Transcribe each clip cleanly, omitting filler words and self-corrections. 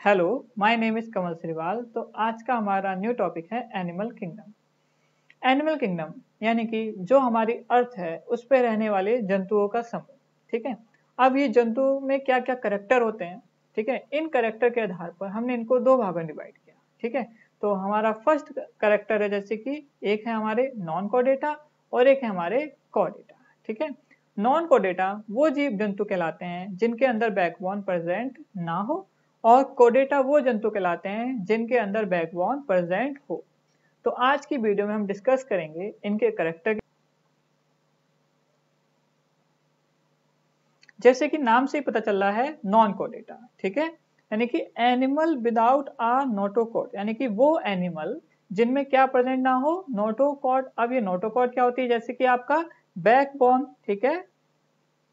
Hello, my name is कमल श्रीवाल। तो आज का हमारा न्यू टॉपिक है एनिमल किंगडम। एनिमल किंगडम यानी कि जो हमारी अर्थ है उस पे रहने वाले जंतुओं का समूह। ठीक है। अब ये जंतु में क्या क्या करेक्टर होते हैं, ठीक है, इन करेक्टर के आधार पर हमने इनको दो भागों में डिवाइड किया। ठीक है। तो हमारा फर्स्ट करेक्टर है जैसे कि एक है हमारे नॉन कोडेटा और एक है हमारे कोडेटा। ठीक है। नॉन कोडेटा वो जीव जंतु कहलाते हैं जिनके अंदर बैकबोन प्रेजेंट ना हो, और कोडेटा वो जंतु कहलाते हैं जिनके अंदर बैकबोन प्रेजेंट हो। तो आज की वीडियो में हम डिस्कस करेंगे इनके करेक्टर। जैसे कि नाम से ही पता चल रहा है नॉन कोडेटा, ठीक है, यानी कि एनिमल विदाउट अ नोटोकॉड, यानी कि वो एनिमल जिनमें क्या प्रेजेंट ना हो, नोटोकॉड। अब ये नोटोकॉड क्या होती है, जैसे कि आपका बैकबोन, ठीक है,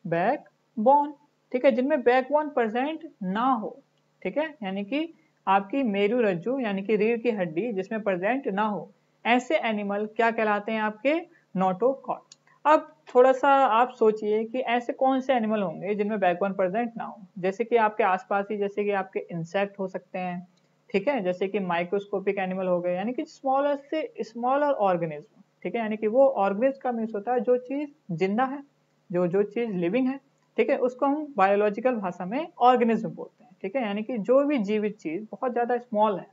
बैकबोन, ठीक है, जिनमें बैकबोन प्रेजेंट ना हो। ठीक है, यानी कि आपकी मेरु रज्जु यानी कि रीढ़ की हड्डी जिसमें प्रेजेंट ना हो, ऐसे एनिमल क्या कहलाते हैं, आपके नोटोकॉड। अब थोड़ा सा आप सोचिए कि ऐसे कौन से एनिमल होंगे जिनमें बैकबोन प्रेजेंट ना हो। जैसे कि आपके आसपास ही जैसे कि आपके इंसेक्ट हो सकते हैं, ठीक है, जैसे कि माइक्रोस्कोपिक एनिमल हो गए, यानी कि स्मॉलर से स्मॉलर ऑर्गेनिज्म। ठीक है, यानी कि वो ऑर्गेनिज्म का मीन्स होता है जो चीज जिंदा है, जो जो चीज लिविंग है। ठीक है, उसको हम बायोलॉजिकल भाषा में ऑर्गेनिज्म बोलते हैं। ठीक है, यानी कि जो भी जीवित चीज बहुत ज्यादा स्मॉल है।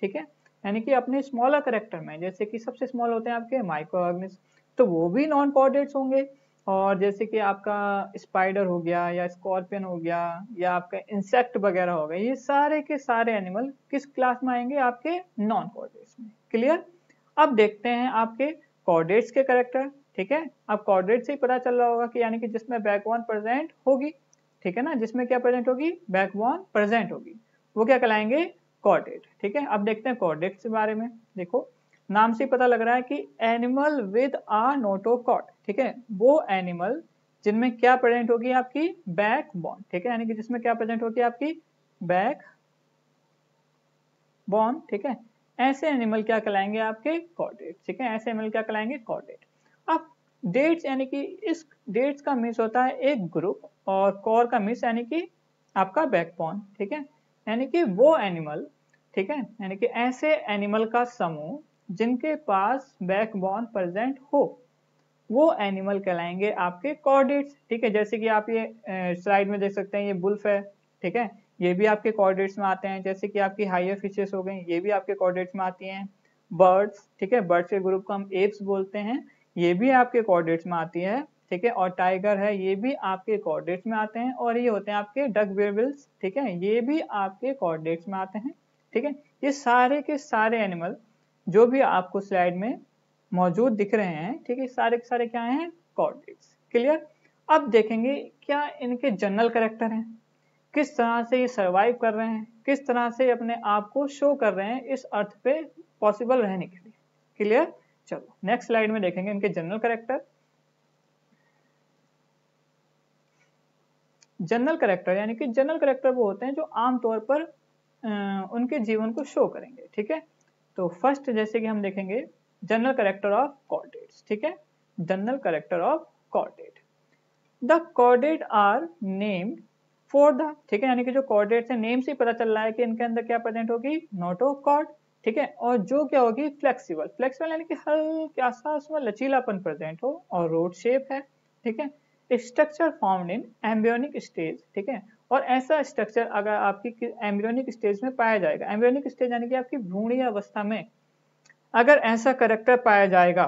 ठीक है, यानी कि अपने स्मॉलर करेक्टर में, जैसे कि सबसे स्मॉल होते हैं आपके माइक्रो ऑर्गेनिज्म, तो वो भी नॉन कोऑर्डिनेट्स होंगे। और जैसे कि आपका स्पाइडर हो गया या स्कॉर्पियन हो गया या आपका इंसेक्ट वगैरह हो गया, ये सारे के सारे एनिमल किस क्लास में आएंगे, आपके नॉन कोऑर्डिनेट्स में। क्लियर। अब देखते हैं आपके कोऑर्डिनेट्स के करेक्टर। ठीक है, अब कोऑर्डिनेट से ही पता चल रहा होगा कि यानी कि जिसमें बैकबोन प्रेजेंट होगी, ठीक है ना, जिसमें क्या प्रेजेंट होगी, बैकबोन प्रेजेंट होगी, वो क्या कहलाएंगे, कोऑर्डिनेट। ठीक है, अब देखते हैं कोऑर्डिनेट्स के बारे में। देखो नाम से पता लग रहा है कि एनिमल विद आ नोटोकॉड, ठीक है, वो एनिमल जिनमें क्या प्रेजेंट होगी, आपकी बैकबोन। ठीक है, यानी कि जिसमें क्या प्रेजेंट होगी, आपकी बैकबोन। ठीक है, ऐसे एनिमल क्या कहलाएंगे, आपके कॉर्डेट। ठीक है, ऐसे एनिमल क्या कहलाएंगे, कॉर्डेट। अब डेट्स यानी कि इस डेट्स का मीन्स होता है एक ग्रुप, और कोर का मीन्स यानी कि आपका बैकबोन। ठीक है, यानी कि वो एनिमल, ठीक है, यानी कि ऐसे एनिमल का समूह जिनके पास बैकबोन प्रेजेंट हो, वो एनिमल कहलाएंगे आपके कॉर्डेट्स। ठीक है, जैसे कि आप ये स्लाइड में देख सकते हैं, ये बुल्फ है। ठीक है, ये भी आपके कॉर्डेट्स में आते हैं। जैसे कि आपकी हायर फिशेस हो गई, ये भी आपके कॉर्डेट्स में आती हैं। बर्ड्स, ठीक है, बर्ड्स के ग्रुप को हम एप्स बोलते हैं, ये भी आपके कॉर्डेट्स में आती है। ठीक है, और टाइगर है, ये भी आपके कॉर्डेट्स में आते हैं। और ये होते हैं आपके डक वेविल्स, ठीक है, ये भी आपके कॉर्डेट्स में आते हैं। ठीक है, ये सारे के सारे एनिमल जो भी आपको स्लाइड में मौजूद दिख रहे हैं, ठीक है, सारे के सारे क्या हैं, कोऑर्डिनेट्स। क्लियर। अब देखेंगे क्या इनके जनरल कैरेक्टर हैं, किस तरह से ये सरवाइव कर रहे हैं, किस तरह से अपने आप को शो कर रहे हैं इस अर्थ पे पॉसिबल रहने के लिए। क्लियर। चलो नेक्स्ट स्लाइड में देखेंगे इनके जनरल कैरेक्टर। जनरल कैरेक्टर यानी कि जनरल कैरेक्टर वो होते हैं जो आमतौर पर उनके जीवन को शो करेंगे। ठीक है, तो फर्स्ट जैसे कि हम देखेंगे जनरल कैरेक्टर ऑफ कॉर्डेट्स। ठीक है, general character of chordate. The chordate are named for the, ठीक है, यानी कि जो कॉर्डेट्स है नेम से पता चल रहा है कि इनके अंदर क्या प्रेजेंट होगी, नोटोकॉर्ड। ठीक है, और जो क्या होगी, फ्लेक्सिबल। फ्लेक्सिबल यानी कि हल्का सा उसमें लचीलापन प्रेजेंट हो, और रोड शेप है। ठीक है, structure found in embryonic stage. ठीक है, और ऐसा स्ट्रक्चर अगर आपकी एम्ब्रियोनिक स्टेज में पाया जाएगा, एम्ब्रियोनिक स्टेज यानी कि आपकी भ्रूणीय अवस्था में अगर ऐसा करेक्टर पाया जाएगा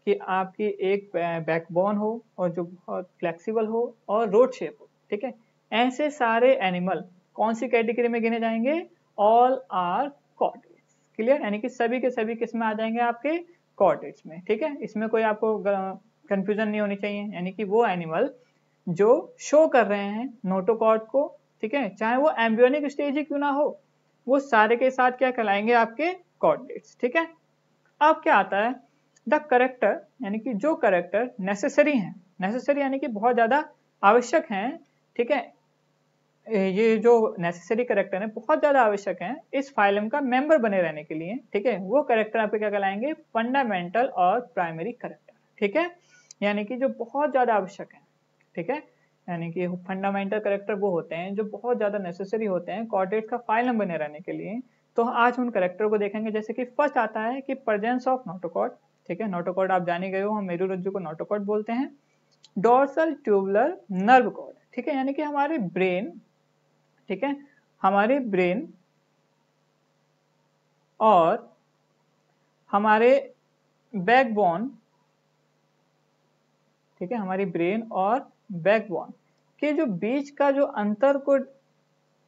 कि आपकी एक बैकबोन हो और जो बहुत फ्लेक्सिबल हो और रोड शेप हो, ठीक है, ऐसे सारे एनिमल कौन सी कैटेगरी में गिने जाएंगे, ऑल आर कॉर्डेट्स। क्लियर, यानी कि सभी के सभी किस में आ जाएंगे, आपके कॉर्डेट्स में। ठीक है, इसमें कोई आपको कंफ्यूजन नहीं होनी चाहिए, यानी कि वो एनिमल जो शो कर रहे हैं नोटोकॉर्ड को, ठीक है, चाहे वो एम्ब्रियोनिक स्टेज ही क्यों ना हो, वो सारे के साथ क्या कहलाएंगे, आपके कॉर्डेट्स। ठीक है, अब क्या आता है, द करेक्टर यानी कि जो करेक्टर नेसेसरी हैं, नेसेसरी यानी कि बहुत ज्यादा आवश्यक हैं। ठीक है, ये जो नेसेसरी करेक्टर है बहुत ज्यादा आवश्यक है इस फाइलम का मेंबर बने रहने के लिए। ठीक है, वो करेक्टर आपके क्या कहलाएंगे, फंडामेंटल और प्राइमरी करेक्टर। ठीक है, यानी कि जो बहुत ज्यादा आवश्यक है। ठीक है, यानी कि फंडामेंटल कैरेक्टर वो होते हैं जो बहुत ज्यादा नेसेसरी होते हैं कोऑर्डिनेट का फाइलम बने रहने के लिए। तो आज उन कैरेक्टर को देखेंगे, जैसे कि फर्स्ट आता है कि प्रेजेंस ऑफ नोटोकॉर्ड। ठीक है, नोटोकॉर्ड आप जान ही गए हो, हम मेरुरज्जु को नोटोकॉर्ड बोलते हैं। डोर्सल ट्यूबुलर नर्व कॉर्ड, ठीक है, यानी कि हमारे ब्रेन, ठीक है, हमारे ब्रेन और हमारे बैकबोन, ठीक है, हमारी ब्रेन और बैकबोन के जो बीच का जो अंतर को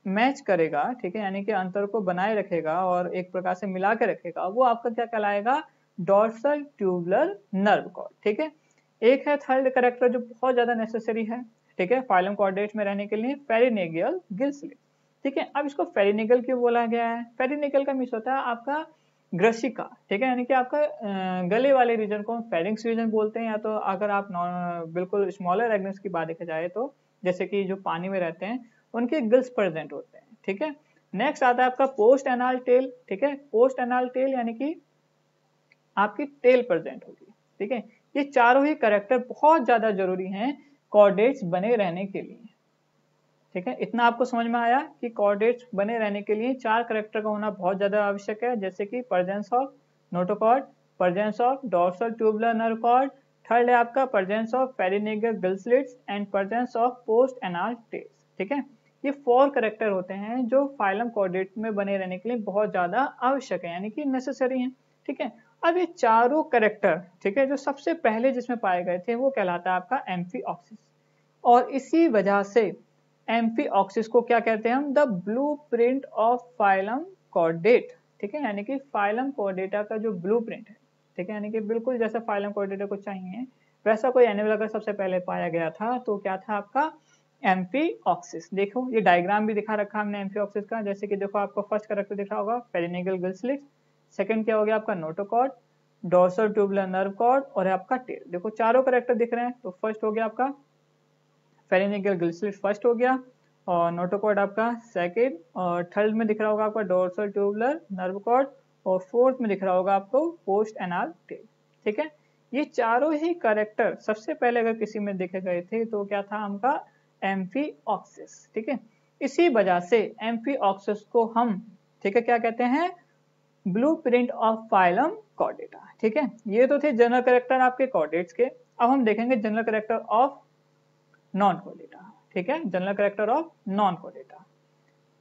मैच करेगा, ठीक है, यानी कि अंतर को बनाए रखेगा और एक प्रकार से मिला के रखेगा, वो आपका क्या कहलाएगा, डोर्सल ट्यूबुलर नर्व कॉर्ड। ठीक है, एक है थर्ड कैरेक्टर जो बहुत ज्यादा नेसेसरी है, ठीक है, फाइलम कोऑर्डिनेट में रहने के लिए, पेरिनेगियल गिल स्लिट। ठीक है, अब इसको पेरिनेगल क्यों बोला गया है? पेरिनेगल का मीन्स होता है आपका ग्रसिका, ठीक है, यानी कि आपका गले वाले रीजन को फेरिंक्स रीजन बोलते हैं, या तो अगर आप बिल्कुल स्मॉलर एग्नेस की बात देखा जाए तो जैसे कि जो पानी में रहते हैं उनके गिल्स प्रेजेंट होते हैं। ठीक है, नेक्स्ट आता है आपका पोस्ट एनाल टेल। ठीक है, पोस्ट एनाल टेल यानी कि आपकी टेल प्रेजेंट होगी। ठीक है, ये चारों ही कैरेक्टर बहुत ज्यादा जरूरी हैं कोऑर्डिनेट्स बने रहने के लिए। ठीक है, इतना आपको समझ में आया कि कोऑर्डिनेट्स बने रहने के लिए चार कैरेक्टर का होना बहुत ज्यादा आवश्यक है, जैसे कि presence of notochord, presence of dorsal tubular nerve cord, third है आपका presence of pharyngeal gill slits and presence of post anal tails. ठीक है, ये 4 कैरेक्टर होते हैं जो फाइलम कोऑर्डिनेट में बने रहने के लिए बहुत ज्यादा आवश्यक है, यानी कि नेसेसरी है। ठीक है, अब ये चारों कैरेक्टर, ठीक है, जो सबसे पहले जिसमें पाए गए थे वो कहलाता है आपका एम्फीऑक्सिस, और इसी वजह से एम्फीऑक्सिस को क्या कहते हैं हम, the blueprint of phylum coordinate. ठीक है, यानी कि फाइलम कोऑर्डिनेटा का जो ब्लूप्रिंट है, ठीक है, यानी कि बिल्कुल जैसा फाइलम कोऑर्डिनेटा को चाहिए वैसा कोई एनिमल अगर सबसे पहले पाया गया था तो क्या था आपका एम्फीऑक्सिस। देखो ये डायग्राम भी दिखा रखा हमने एम्फीऑक्सिस का, जैसे कि देखो आपको फर्स्ट कैरेक्टर दिख रहा होगा पेरिनेगल गिल स्लिट्स, सेकंड क्या हो गया आपका notochord, dorsal tubular nerve cord और आपका टेल। देखो चारों कैरेक्टर दिख रहे हैं, तो फर्स्ट हो गया आपका पेरिनेगल गिल स्लिट फर्स्ट हो गया, और नोटोकॉर्ड आपका सेकेंड, और थर्ड में दिख रहा होगा आपका डोर्सल ट्यूबुलर नर्व कॉर्ड, और फोर्थ में दिख रहा होगा आपको पोस्ट एनाल टेल। ठीक है, ये चारों ही कैरेक्टर सबसे पहले अगर किसी में देखे गए थे तो क्या था हमका एम्फीऑक्सिस। ठीक है, इसी वजह से एम्फीऑक्सिस को हम, ठीक है, क्या कहते हैं, ब्लूप्रिंट ऑफ फाइलम कोऑर्डिनेटा। ठीक है, ये तो थे जनरल कैरेक्टर आपके कोऑर्डिनेट्स के। अब हम देखेंगे जनरल कैरेक्टर ऑफ नॉन कोऑर्डिनेटा। ठीक है, जनरल कैरेक्टर ऑफ नॉन कोऑर्डिनेटा।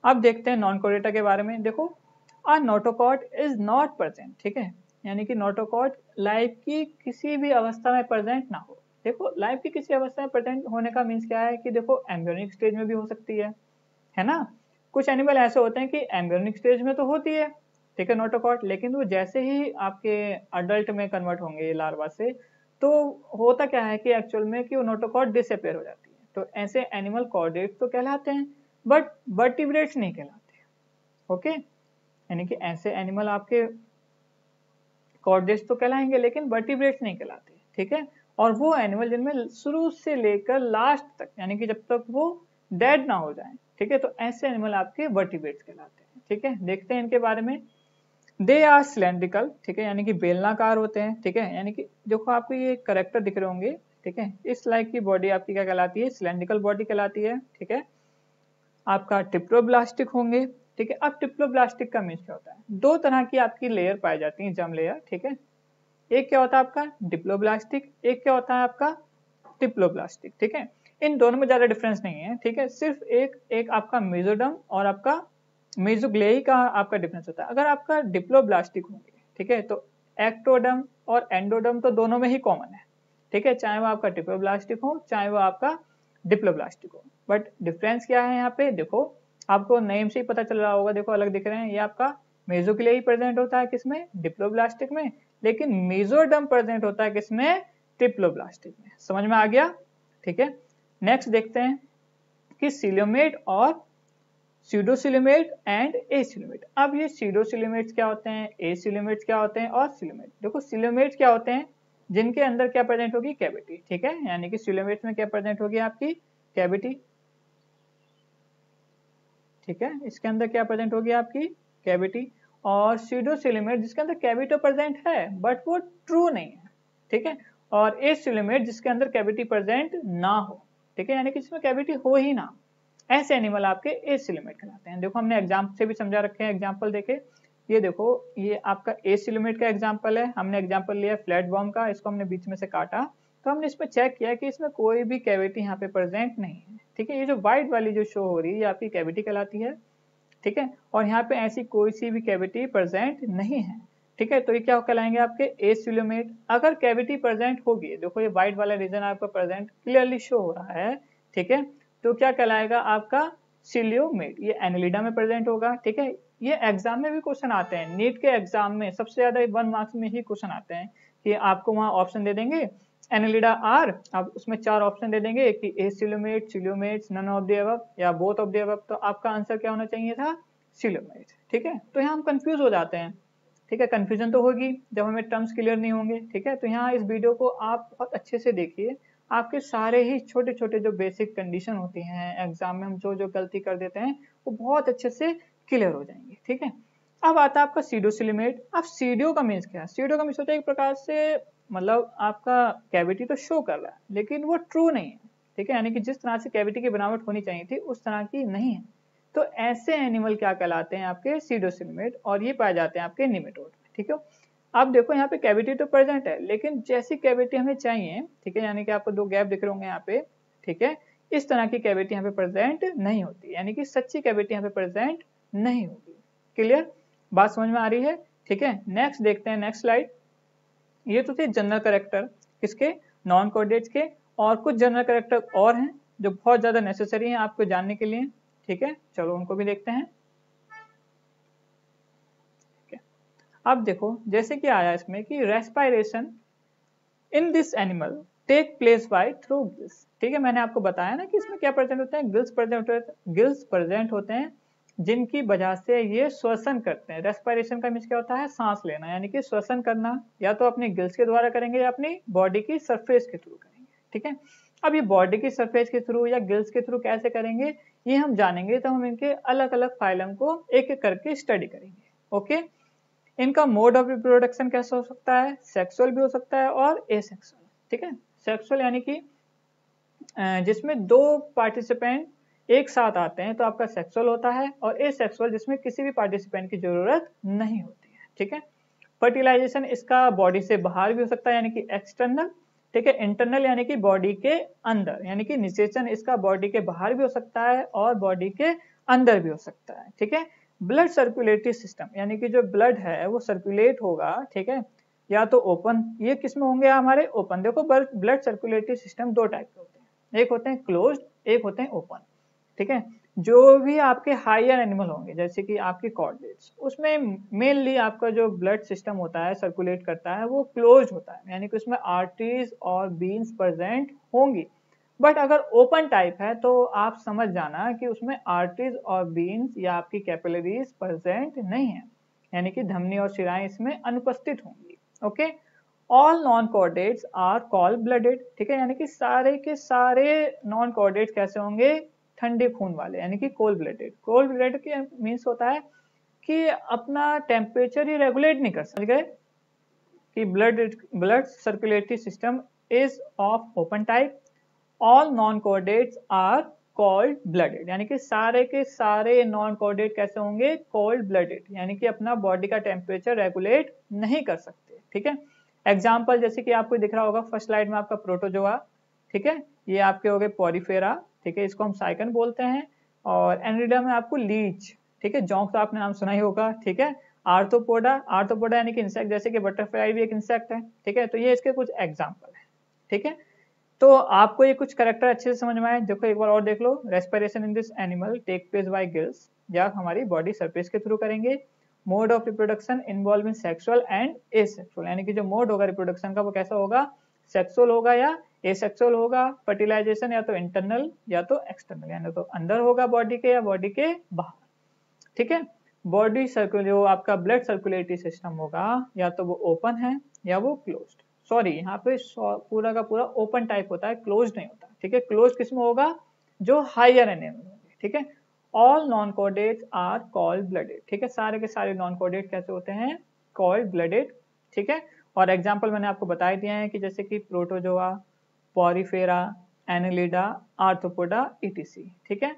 अब देखते हैं नॉन कोऑर्डिनेटा के बारे में। देखो, अ नोटोकॉर्ड इज नॉट प्रेजेंट। ठीक है, यानी कि नोटोकॉर्ड लाइफ की किसी भी अवस्था में प्रेजेंट ना हो। देखो लाइफ की किसी अवस्था में प्रेजेंट होने का मीन्स क्या है कि देखो एम्ब्रियोनिक स्टेज में भी हो सकती है ना। कुछ एनिमल ऐसे होते हैं कि एम्ब्रियोनिक स्टेज में तो होती है, ठीक है, नोटोकॉर्ड, लेकिन वो जैसे ही आपके अडल्ट में कन्वर्ट होंगे लार्वा से, तो होता क्या है कि एक्चुअल में कि वो नोटोकॉर्ड डिसअपीयर हो जाती है। तो ऐसे एनिमल कोऑर्डिनेट्स तो कहलाते हैं बट वर्टिब्रेट्स नहीं कहलाते। ओके, यानी कि ऐसे एनिमल आपके कोऑर्डिनेट्स तो कहलाएंगे लेकिन वर्टिब्रेट्स नहीं कहलाते। ठीक है, और वो एनिमल जिनमें शुरू से लेकर लास्ट तक, यानी कि जब तक वो डेड ना हो जाए, ठीक है, तो ऐसे एनिमल आपके वर्टिब्रेट्स कहलाते हैं। ठीक है, देखते हैं इनके बारे में। दे आर सिलेंड्रिकल, ठीक है, यानी कि बेलनाकार होते हैं। ठीक है, यानी कि देखो आपको ये कैरेक्टर दिख रहे होंगे, ठीक है, इस लाइक की बॉडी आपकी क्या कहलाती है, सिलेंड्रिकल बॉडी कहलाती है। ठीक है, आपका टिप्लोब्लास्टिक होंगे। ठीक है, अब टिप्लोब्लास्टिक का मीन्स क्या होता है, दो तरह की आपकी लेयर पाई जाती है, जर्म लेयर। ठीक है, एक क्या होता है आपका डिप्लोब्लास्टिक, एक क्या होता है आपका टिप्लोब्लास्टिक। ठीक है, इन दोनों में ज्यादा डिफरेंस नहीं है। ठीक है, सिर्फ एक आपका मेसोडर्म और आपका मेसोग्लेई का आपका डिफरेंस होता है। अगर आपका डिप्लोब्लास्टिक होंगे, ठीक है, तो एक्टोडर्म और एंडोडर्म तो दोनों में ही कॉमन है। ठीक है, चाहे वो आपका टिप्लोब्लास्टिक हो चाहे वो आपका डिप्लोब्लास्टिक हो, बट डिफरेंस क्या है यहाँ पे, देखो आपको नेम से ही पता चल रहा होगा, देखो अलग दिख रहे हैं। ये आपका मेसोग्लेई प्रेजेंट होता है किसमें, डिप्लोब्लास्टिक में, लेकिन मेसोडर्म प्रेजेंट होता है किसमें, टिप्लोब्लास्टिक में। समझ में आ गया? ठीक है, नेक्स्ट देखते हैं कि सीलोमेट और स्यूडोसिलोमेट एंड एसिलोमेट। अब ये स्यूडोसिलोमेट्स क्या होते हैं, एसिलोमेट्स क्या होते हैं, और सिलोमेट। देखो सिलोमेट्स क्या होते हैं, जिनके अंदर क्या प्रेजेंट होगी, कैविटी। ठीक है, यानी कि सिलोमेट्स में क्या प्रेजेंट होगी आपकी, कैविटी। ठीक है, इसके अंदर क्या प्रेजेंट होगी आपकी, कैविटी। और स्यूडोसिलोमेट जिसके अंदर कैविटी प्रेजेंट है बट वो ट्रू नहीं है। ठीक है, और एसिलोमेट जिसके अंदर कैविटी प्रेजेंट ना हो। ठीक है, यानी कि जिसमें कैविटी हो ही ना, ऐसे एनिमल आपके एसिलोमेट कहलाते हैं। देखो हमने एग्जाम्पल से भी समझा रखे हैं, एग्जाम्पल देखे, ये देखो ये आपका एसिलोमेट का एग्जाम्पल है। हमने एग्जाम्पल लिया फ्लैट बॉम का, इसको हमने बीच में से काटा, तो हमने इसमें चेक किया कि इसमें कोई भी कैविटी यहाँ पे प्रेजेंट नहीं है। ठीक है, ये जो व्हाइट वाली जो शो हो रही है ये आपकी कैविटी कहलाती है। ठीक है, और यहाँ पे ऐसी कोई सी भी कैविटी प्रेजेंट नहीं है। ठीक है, तो ये क्या कहलाएंगे आपके एसिलोमेट। अगर कैविटी प्रेजेंट होगी, देखो ये व्हाइट वाला रीजन आपका प्रेजेंट क्लियरली शो हो रहा है, ठीक है, तो क्या कहलाएगा आपका सिलियोमेट, ये एनिलिडा में प्रेजेंट होगा। ठीक है, ये एग्जाम में भी क्वेश्चन आते हैं, नीट के एग्जाम में सबसे ज्यादा 1 मार्क्स में ही क्वेश्चन आते हैं कि आपको वहां ऑप्शन दे देंगे एनिलिडा आर, अब उसमें 4 ऑप्शन दे देंगे कि acoelomate, coelomate, none of the above या बोथ ऑफ द अबव, तो आपका आंसर क्या होना चाहिए था, सिलियोमेट। ठीक है, तो यहाँ हम कंफ्यूज हो जाते हैं। ठीक है, कंफ्यूजन तो होगी जब हमें टर्म्स क्लियर नहीं होंगे। ठीक है, तो यहाँ इस वीडियो को आप बहुत अच्छे से देखिए, आपके सारे ही छोटे छोटे जो बेसिक कंडीशन होती हैं एग्जाम में हम जो जो गलती कर देते हैं वो बहुत अच्छे से क्लियर हो जाएंगे। ठीक है, अब आता है आपका सीडोसिलिमेट। अब सीडियो का मीन्स क्या है, सीडियो का मीन्स होता है एक प्रकार से मतलब आपका कैविटी तो शो कर रहा है लेकिन वो ट्रू नहीं है। ठीक है, यानी कि जिस तरह से कैविटी की बनावट होनी चाहिए थी उस तरह की नहीं है। तो ऐसे एनिमल क्या कहलाते हैं आपके सीडोसिलिमेट, और ये पाए जाते हैं आपके निमेटोड में। ठीक है, अब देखो यहाँ पे कैविटी तो प्रेजेंट है लेकिन जैसी कैविटी हमें चाहिए, ठीक है, यानी कि आपको 2 गैप दिख रहे होंगे यहाँ पे, ठीक है, इस तरह की कैविटी यहाँ पे प्रेजेंट नहीं होती, यानी कि सच्ची कैविटी यहाँ पे प्रेजेंट नहीं होगी। क्लियर, बात समझ में आ रही है। ठीक है, नेक्स्ट देखते हैं, नेक्स्ट स्लाइड। ये तो थे जनरल कैरेक्टर किसके, नॉन कोऑर्डिनेट्स के, और कुछ जनरल कैरेक्टर और हैं जो बहुत ज्यादा नेसेसरी हैं आपको जानने के लिए। ठीक है, चलो उनको भी देखते हैं। अब देखो जैसे कि आया इसमें कि respiration in this animal take place by through gills. ठीक है, मैंने आपको बताया ना कि इसमें क्या प्रेजेंट होते हैं, गिल्स प्रेजेंट होते हैं जिनकी वजह से ये श्वसन करते हैं। रेस्पायरेशन का मीन्स क्या होता है, सांस लेना, यानी कि श्वसन करना या तो अपने गिल्स के द्वारा करेंगे या अपनी बॉडी की सरफेस के थ्रू करेंगे। ठीक है, अब ये बॉडी की सरफेस के थ्रू या गिल्स के थ्रू कैसे करेंगे ये हम जानेंगे, तो हम इनके अलग अलग फाइलम को एक एक करके स्टडी करेंगे। ओके, इनका मोड ऑफ रिप्रोडक्शन कैसा हो सकता है, सेक्सुअल भी हो सकता है और एसेक्सुअल। ठीक है, सेक्सुअल यानी कि जिसमें 2 पार्टिसिपेंट एक साथ आते हैं तो आपका सेक्सुअल होता है, और एसेक्सुअल जिसमें किसी भी पार्टिसिपेंट की जरूरत नहीं होती है। ठीक है, फर्टिलाइजेशन इसका बॉडी से बाहर भी हो सकता है यानी कि एक्सटर्नल। ठीक है, इंटरनल यानी कि बॉडी के अंदर, यानी कि निषेचन इसका बॉडी के बाहर भी हो सकता है और बॉडी के अंदर भी हो सकता है। ठीक है, ब्लड सर्कुलेटरी सिस्टम यानी कि जो ब्लड है वो सर्कुलेट होगा, ठीक है, या तो ओपन, ये किस में होंगे हमारे, ओपन। देखो ब्लड सर्कुलेटरी सिस्टम 2 टाइप के होते हैं, एक होते हैं क्लोज्ड, एक होते हैं ओपन। ठीक है, जो भी आपके हायर एनिमल होंगे जैसे कि आपके कॉर्डेट्स, उसमें मेनली आपका जो ब्लड सिस्टम होता है सर्कुलेट करता है वो क्लोज होता है, यानी कि उसमें आर्टरीज और बीन्स प्रेजेंट होंगी। बट अगर ओपन टाइप है तो आप समझ जाना कि उसमें आर्टरीज और बीन्स या आपकी कैपिलरीज प्रेजेंट नहीं है, यानी कि धमनी और शिराएं इसमें अनुपस्थित होंगी। Okay, all non chordates are cold blooded. ठीक है, यानी कि सारे के सारे नॉन कॉर्डेट्स कैसे होंगे, ठंडे खून वाले, यानी कि कोल्ड ब्लडेड। कोल्ड ब्लडेड के मीन्स होता है कि अपना टेम्परेचर ही रेगुलेट नहीं कर सकते, कि blood circulatory system is of open type. All non coordinates are cold blooded, यानी कि सारे के सारे नॉन कोऑर्डिनेट कैसे होंगे, कोल्ड ब्लडेड, यानी कि अपना बॉडी का टेम्परेचर रेगुलेट नहीं कर सकते। ठीक है, एग्जाम्पल जैसे कि आपको दिख रहा होगा फर्स्ट स्लाइड में आपका प्रोटोजोआ। ठीक है, ये आपके हो गए पॉरीफेरा। ठीक है, इसको हम साइकन बोलते हैं, और एनरिडा में आपको लीच। ठीक है, जोंक तो आपने नाम सुना ही होगा। ठीक है, आर्थ्रोपोडा, आर्थ्रोपोडा यानी कि इंसेक्ट, जैसे कि बटरफ्लाई भी एक इंसेक्ट है। ठीक है, तो ये इसके कुछ एग्जाम्पल है। ठीक है, तो आपको ये कुछ कैरेक्टर अच्छे से समझ में आए, देखो एक बार और देख लो। Respiration in this animal take place by gills, या हमारी बॉडी सरफेस के थ्रू करेंगे। Mode of reproduction involve in sexual and asexual, यानी कि जो मोड होगा रिप्रोडक्शन का वो कैसा होगा, सेक्सुअल होगा या एसेक्सुअल होगा। फर्टिलाइजेशन या तो इंटरनल या तो एक्सटर्नल, यानी तो अंदर होगा बॉडी के या बॉडी के बाहर। ठीक है, बॉडी सर्कुलेट जो आपका ब्लड सर्कुलेटरी सिस्टम होगा या तो वो ओपन है या वो क्लोज्ड। सॉरी, यहाँ पे पूरा का पूरा ओपन टाइप होता है, क्लोज नहीं होता। ठीक है, क्लोज किसमें होगा, जो हायर एनिमल होंगे। ठीक है, all non coordinates are cold blooded. ठीक है, सारे के सारे नॉन कोऑर्डिनेट कैसे होते हैं, कॉल्ड ब्लडेड। ठीक है, और एग्जांपल मैंने आपको बता दिए हैं कि जैसे कि protozoa, Porifera, Annelida, arthropoda, etc। ठीक है,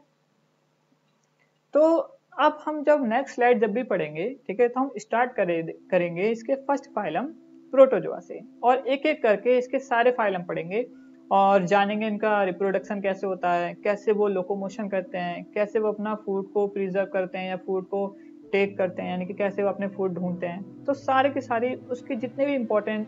तो अब हम जब नेक्स्ट स्लाइड जब भी पढ़ेंगे, ठीक है, तो हम स्टार्ट करेंगे इसके फर्स्ट फाइलम प्रोटोजोआ से, और एक एक करके इसके सारे फाइलम पढ़ेंगे और जानेंगे इनका रिप्रोडक्शन कैसे होता है, कैसे वो लोकोमोशन करते हैं, कैसे वो अपना फूड को प्रिजर्व करते हैं या फूड को टेक करते हैं, यानी कि कैसे वो अपने फूड ढूंढते हैं। तो सारे के सारे उसके जितने भी इंपॉर्टेंट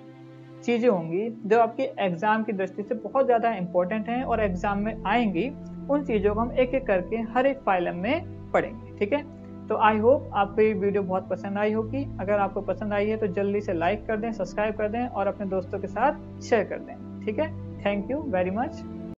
चीजें होंगी जो आपके एग्जाम की दृष्टि से बहुत ज्यादा इंपॉर्टेंट हैं और एग्जाम में आएंगी, उन चीजों को हम एक एक करके हर एक फाइलम में पढ़ेंगे। ठीक है, तो आई होप आपको ये वीडियो बहुत पसंद आई होगी। अगर आपको पसंद आई है तो जल्दी से लाइक कर दें, सब्सक्राइब कर दें और अपने दोस्तों के साथ शेयर कर दें। ठीक है, थैंक यू वेरी मच।